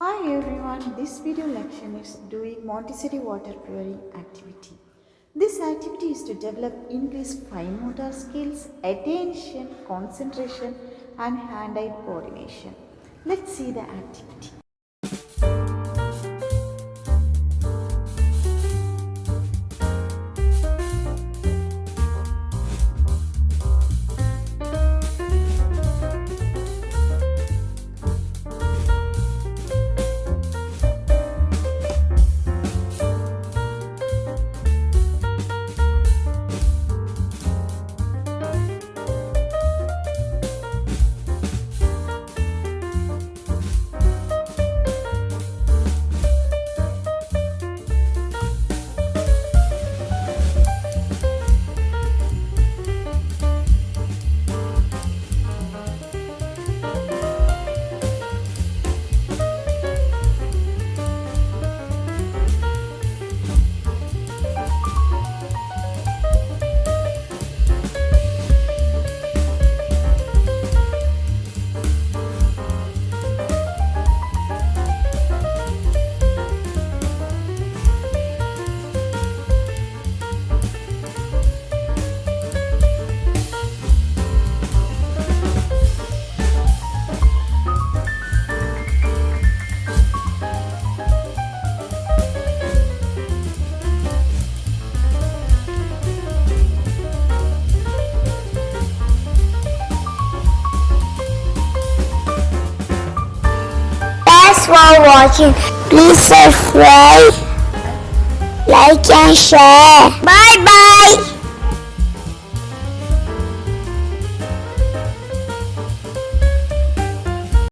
Hi everyone, this video Lakshan is doing Montessori water pouring activity. This activity is to develop increased fine motor skills, attention, concentration and hand-eye coordination. Let's see the activity. Thanks for watching. Please subscribe, like and share. Bye bye.